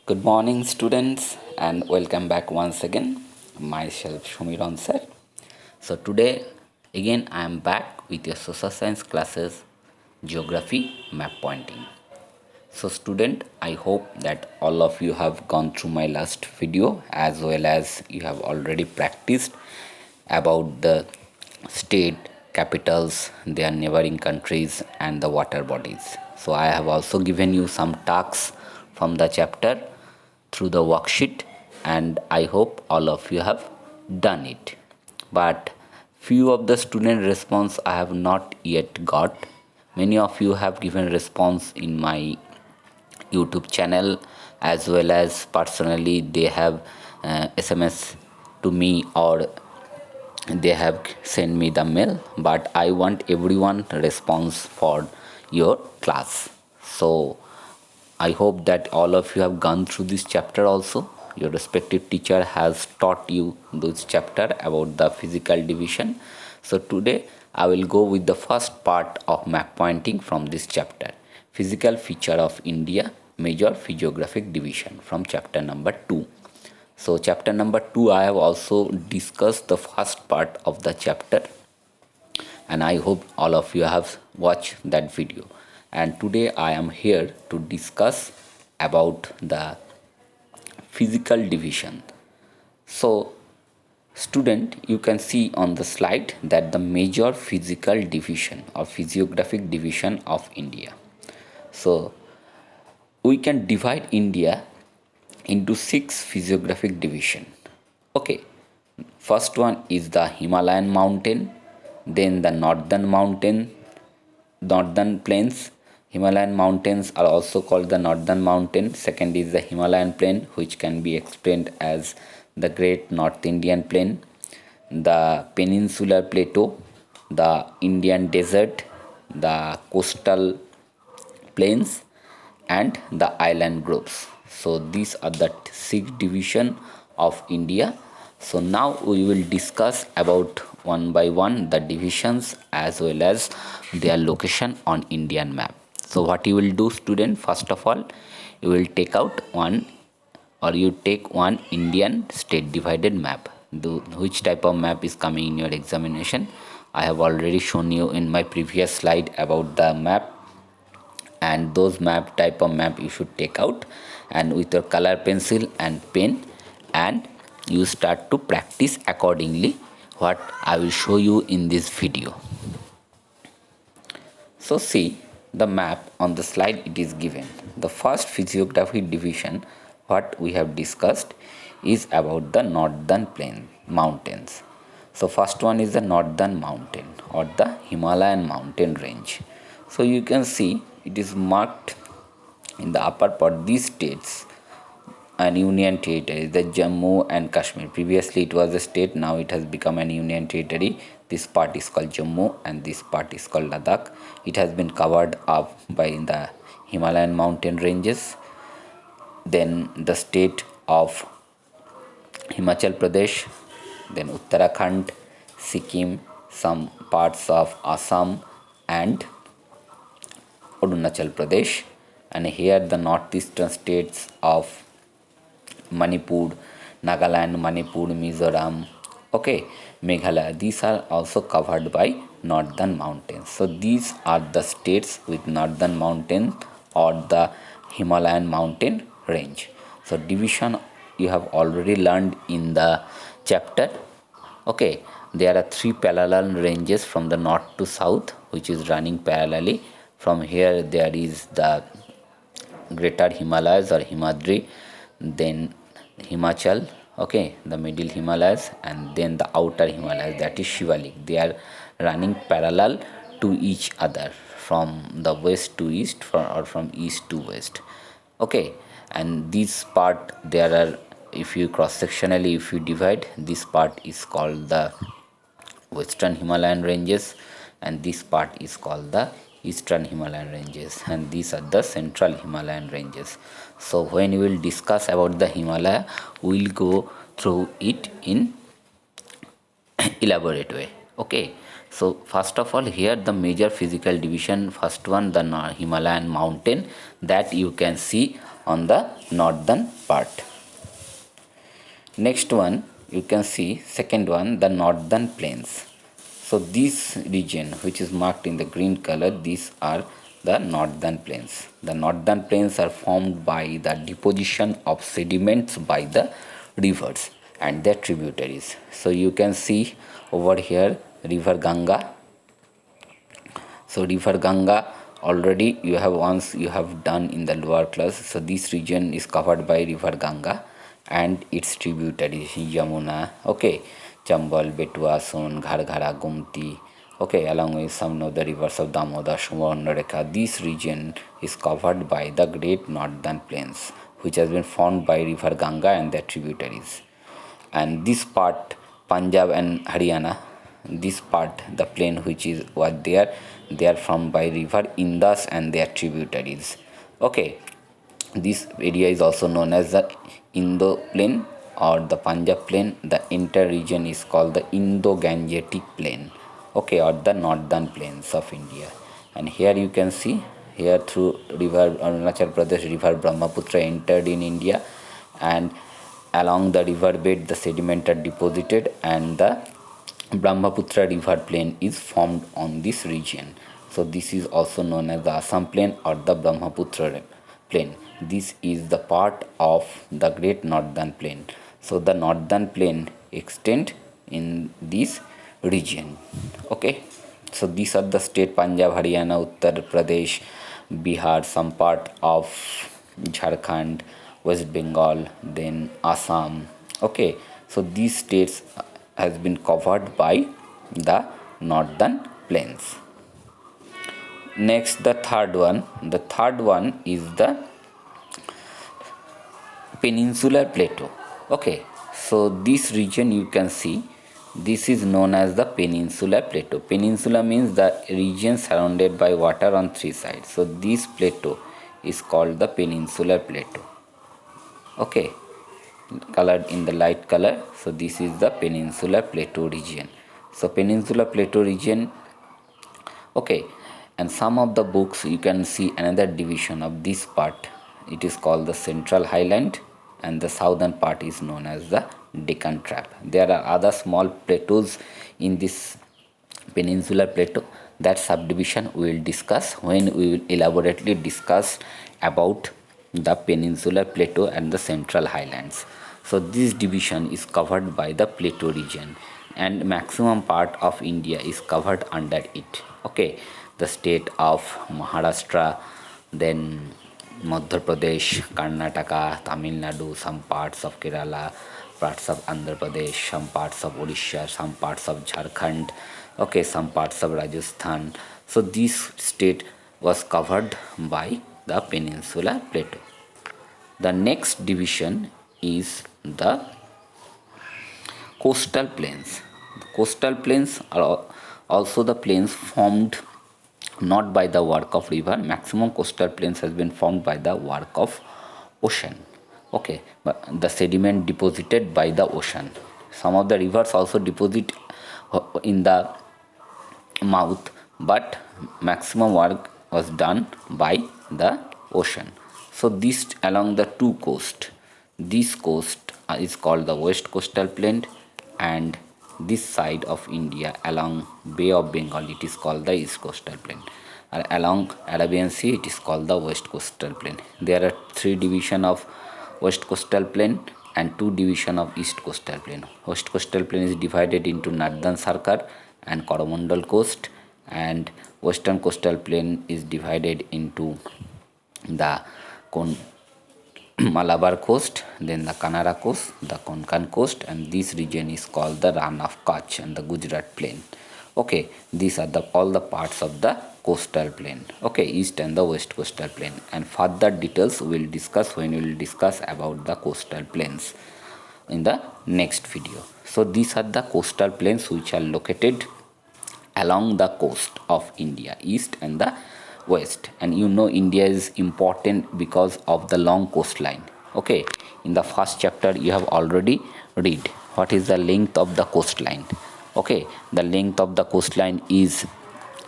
Good morning, students, and welcome back once again. Myself, Shumiran sir. So, today again I am back with your social science classes, geography, map pointing. So, student, I hope that all of you have gone through my last video as well as you have already practiced about the state capitals, their neighboring countries, and the water bodies. So, I have also given you some tasks from the chapter through the worksheet, and I hope all of you have done it. But few of the student response I have not yet got. Many of you have given response in my YouTube channel as well as personally they have SMS to me or they have sent me the mail, but I want everyone response for your class. So I hope that all of you have gone through this chapter also. Your respective teacher has taught you this chapter about the physical division. So today I will go with the first part of map pointing from this chapter. Physical feature of India, major physiographic division from chapter number 2. So chapter number 2 I have also discussed the first part of the chapter, and I hope all of you have watched that video. And today I am here to discuss about the physical division. So student, you can see on the slide that the major physical division or physiographic division of India. So we can divide India into 6 physiographic division. Okay, first one is the Himalayan mountain, then the northern plains. Himalayan mountains are also called the northern mountain. Second is the Himalayan plain, which can be explained as the great North Indian plain, the peninsular plateau, the Indian desert, the coastal plains, and the island groups. So these are the 6 division of India. So now we will discuss about one by one the divisions as well as their location on Indian map. So what you will do, student, first of all you will take out one or you take one Indian state divided map. Which type of map is coming in your examination? I have already shown you in my previous slide about the map, and those type of map you should take out and with your color pencil and pen, and you start to practice accordingly what I will show you in this video. So see the map on the slide, it is given. The first physiographic division what we have discussed is about the northern plain mountains. So first one is the northern mountain or the Himalayan mountain range. So you can see it is marked in the upper part these states and union territory, the Jammu and Kashmir. Previously it was a state, now it has become an union territory. This part is called Jammu and this part is called Ladakh. It has been covered up by the Himalayan mountain ranges. Then the state of Himachal Pradesh, then Uttarakhand, Sikkim, some parts of Assam and Arunachal Pradesh, and here the northeastern states of Manipur, Nagaland, Manipur, Mizoram, okay, Meghalaya. These are also covered by northern mountains. So these are the states with northern mountain or the Himalayan mountain range. So division you have already learned in the chapter. Okay, there are 3 parallel ranges from the north to south which is running parallelly. From here there is the greater Himalayas or Himadri, then Himachal, okay, the middle Himalayas, and then the outer Himalayas, that is Shivalik. They are running parallel to each other from the west to east or from east to west, okay. And this part there are, if you cross sectionally if you divide, this part is called the western Himalayan ranges and this part is called the eastern Himalayan ranges, and these are the central Himalayan ranges. So when we will discuss about the Himalaya, we will go through it in elaborate way, okay. So first of all, here the major physical division, first one the Himalayan mountain that you can see on the northern part. Next one you can see, second one, the northern plains. So this region which is marked in the green color, these are the northern plains. The northern plains are formed by the deposition of sediments by the rivers and their tributaries. So you can see over here river Ganga. So river Ganga already you have done in the lower class. So this region is covered by river Ganga and its tributaries Yamuna, okay, Chambal, Betua, Son, Gharghara, Gumti, okay, along with some of the rivers of Damodar, Suvarnareka. This region is covered by the great northern plains which has been formed by river Ganga and their tributaries. And this part, Punjab and Haryana, this part, the plain which is what they are formed by river Indus and their tributaries. Okay, this area is also known as the Indo plain or the Punjab plain. The entire region is called the Indo-Gangetic plain, okay, or the northern plains of India. And here you can see, here through river Arunachal Pradesh, river Brahmaputra entered in India, and along the river bed the sediment are deposited, and the Brahmaputra river plain is formed on this region. So this is also known as the Assam plain or the Brahmaputra plain. This is the part of the great northern plain. So the northern plain extend in this region. Okay, so these are the state: Punjab, Haryana, Uttar Pradesh, Bihar, some part of Jharkhand, West Bengal, then Assam. Okay, so these states has been covered by the northern plains. Next, the third one is the peninsular plateau. Okay, so this region you can see, this is known as the peninsular plateau. Peninsula means the region surrounded by water on three sides. So this plateau is called the peninsular plateau. Okay, colored in the light color. So this is the peninsular plateau region. So peninsular plateau region, okay, and some of the books you can see another division of this part. It is called the Central Highland, and the southern part is known as the Deccan Trap. There are other small plateaus in this peninsular plateau. That subdivision we will discuss when we will elaborately discuss about the peninsular plateau and the Central Highlands. So this division is covered by the plateau region, and maximum part of India is covered under it. Okay, the state of Maharashtra, then Madhya Pradesh, Karnataka, Tamil Nadu, some parts of Kerala, parts of Andhra Pradesh, some parts of Odisha, some parts of Jharkhand, okay, some parts of Rajasthan. So this state was covered by the peninsular plateau. The next division is the coastal plains. The coastal plains are also the plains formed not by the work of river. Maximum coastal plains has been formed by the work of ocean. Okay, but the sediment deposited by the ocean. Some of the rivers also deposit in the mouth, but maximum work was done by the ocean. So this along the two coast, this coast is called the west coastal plain, and this side of India along Bay of Bengal it is called the east coastal plain, and along Arabian Sea it is called the west coastal plain. There are three division of west coastal plain and two division of east coastal plain. West coastal plain is divided into Northern Sarkar and Coromandel coast, and western coastal plain is divided into the Malabar coast, then the Kanara coast, the Konkan coast, and this region is called the Rann of Kutch and the Gujarat plain. Okay, these are all the parts of the coastal plain. Okay, east and the west coastal plain, and further details we will discuss when we will discuss about the coastal plains in the next video. So these are the coastal plains which are located along the coast of India, east and the west. And you know India is important because of the long coastline. Okay, in the first chapter you have already read what is the length of the coastline. Okay, the length of the coastline is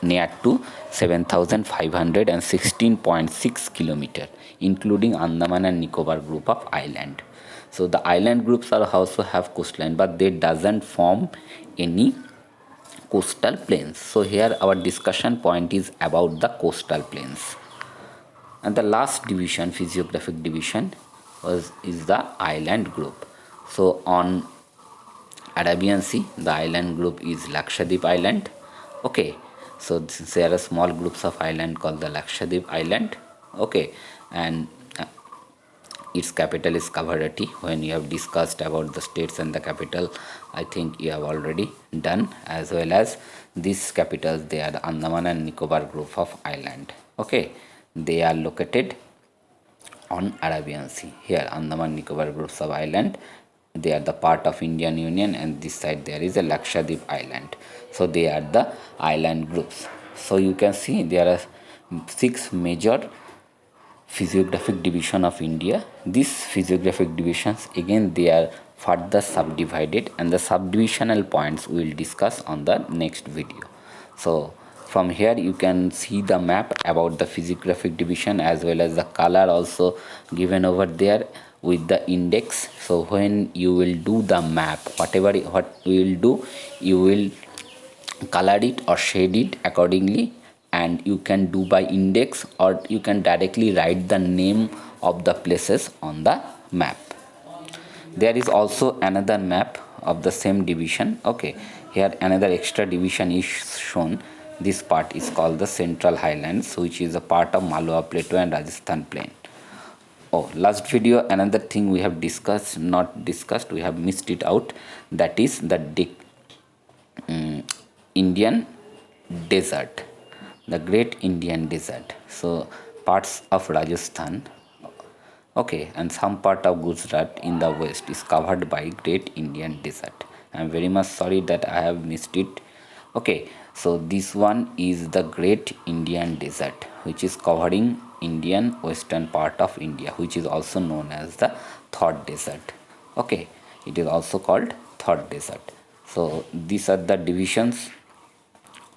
near to 7,516.6 kilometer, including Andaman and Nicobar group of island. So the island groups are also have coastline, but they doesn't form any coastal plains. So here our discussion point is about the coastal plains. And the last division, physiographic division, is the island group. So on Arabian Sea, the island group is Lakshadweep Island. Okay, so there are small groups of island called the Lakshadweep Island. Okay, and its capital is Kavaratti. When you have discussed about the states and the capital, I think you have already done, as well as these capitals. They are the Andaman and Nicobar group of island. Okay, they are located on Arabian Sea. Here, Andaman Nicobar groups of island, they are the part of Indian Union, and this side there is a Lakshadweep Island. So they are the island groups. So you can see there are 6 major physiographic division of India. These physiographic divisions, again, they are further subdivided, and the subdivisional points we will discuss on the next video. So from here you can see the map about the physiographic division, as well as the color also given over there with the index. So when you will do the map, what you will do, you will color it or shade it accordingly, and you can do by index, or you can directly write the name of the places on the map. There is also another map of the same division. Okay, here another extra division is shown. This part is called the Central Highlands, which is a part of Malwa Plateau and Rajasthan Plain. Oh, last video, another thing we have discussed, not discussed, we have missed it out. That is the Indian desert, the Great Indian Desert. So parts of Rajasthan, okay, and some part of Gujarat in the west is covered by Great Indian Desert. I am very much sorry that I have missed it. Okay, so this one is the Great Indian Desert, which is covering Indian western part of India, which is also known as the Third Desert. Okay, it is also called Third Desert. So these are the divisions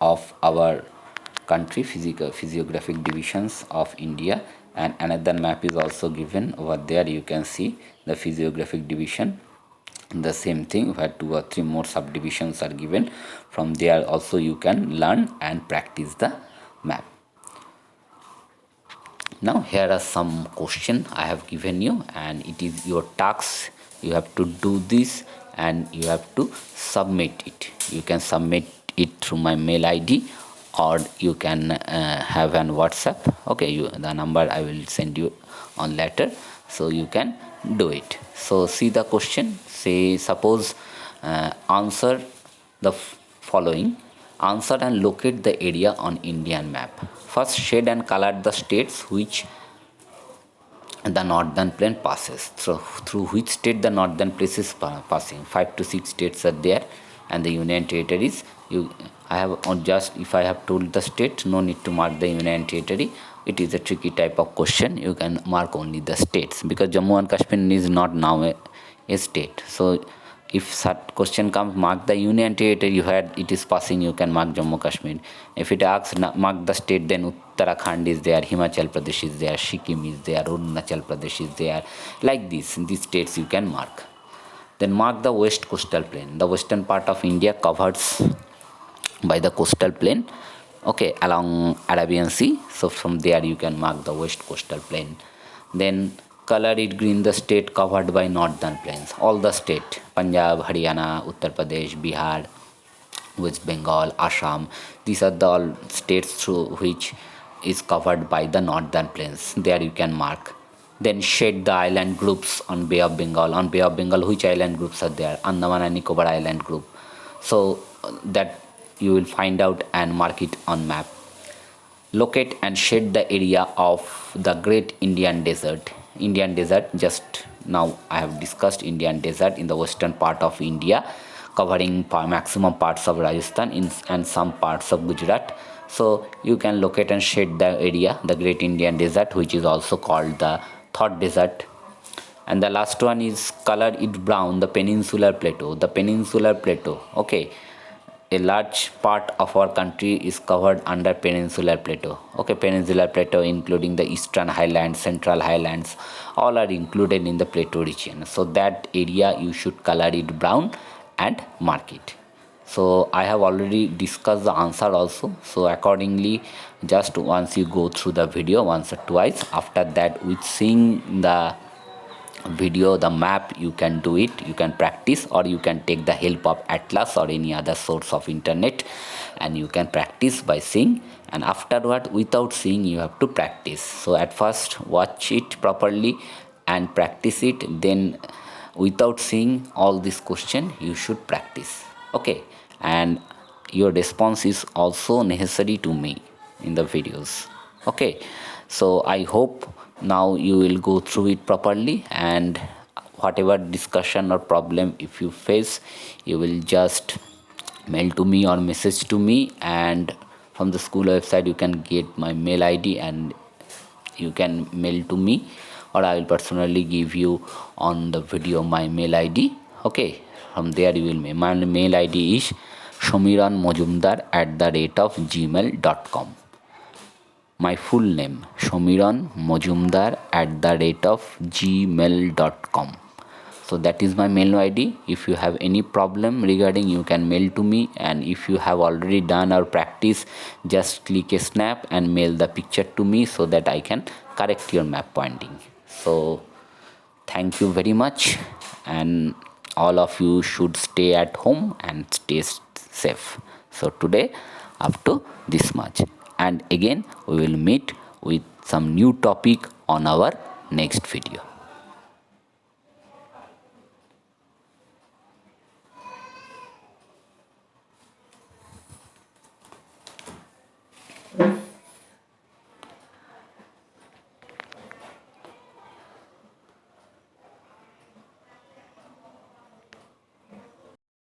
of our country, physiographic divisions of India, and another map is also given over there. You can see the physiographic division, the same thing, where 2 or 3 more subdivisions are given. From there also you can learn and practice the map. Now here are some questions I have given you, and it is your task. You have to do this and you have to submit it. You can submit it through my mail ID, or you can have an WhatsApp. Okay, the number I will send you on letter, so you can do it. So see the question. Say, suppose answer the following. Answer and locate the area on Indian map. First, shade and color the states which the northern plain passes. So through which state the northern place is passing. 5 to 6 states are there, and the union territories. I have just, if I have told the state, no need to mark the union territory. It is a tricky type of question. You can mark only the states, because Jammu and Kashmir is not now a state. So if such question comes, mark the union territory where it is passing, you can mark Jammu Kashmir. If it asks mark the state, then Uttarakhand is there, Himachal Pradesh is there, Sikkim is there, Arunachal Pradesh is there. Like this, in these states you can mark. Then mark the west coastal plain. The western part of India covers by the coastal plain, okay, along Arabian Sea. So from there you can mark the west coastal plain. Then color it green the state covered by northern plains. All the state, Punjab, Haryana, Uttar Pradesh, Bihar, West Bengal, Assam. These are the all states through which is covered by the northern plains. There you can mark. Then shade the island groups on Bay of Bengal. On Bay of Bengal, which island groups are there? Andaman and Nicobar Island group. So that you will find out and mark it on map. Locate and shade the area of the Great Indian Desert. Indian Desert, just now I have discussed Indian Desert in the western part of India, covering maximum parts of Rajasthan and some parts of Gujarat. So you can locate and shade the area, the Great Indian Desert, which is also called the Third Desert. And the last one is color it brown, the peninsular plateau. The peninsular plateau, okay, a large part of our country is covered under peninsular plateau. Okay, peninsular plateau including the eastern highlands, central highlands, all are included in the plateau region. So that area you should color it brown and mark it. So I have already discussed the answer also. So accordingly, just once you go through the video once or twice, after that with seeing the video, the map, you can do it, you can practice, or you can take the help of atlas or any other source of internet, and you can practice by seeing, and afterward without seeing you have to practice. So at first watch it properly and practice it, then without seeing all this question you should practice. Okay, and your response is also necessary to me in the videos. Okay, so I hope now you will go through it properly, and whatever discussion or problem if you face, you will just mail to me or message to me, and from the school website you can get my mail id and you can mail to me, or I will personally give you on the video my mail id. Okay, from there you will my mail id is shomiranmojumdar@gmail.com. My full name shomiranmojumdar@gmail.com. So that is my mail id. If you have any problem regarding, you can mail to me, and if you have already done our practice, just click a snap and mail the picture to me so that I can correct your map pointing. So thank you very much, and all of you should stay at home and stay safe. So today up to this much, and again we will meet with some new topic on our next video.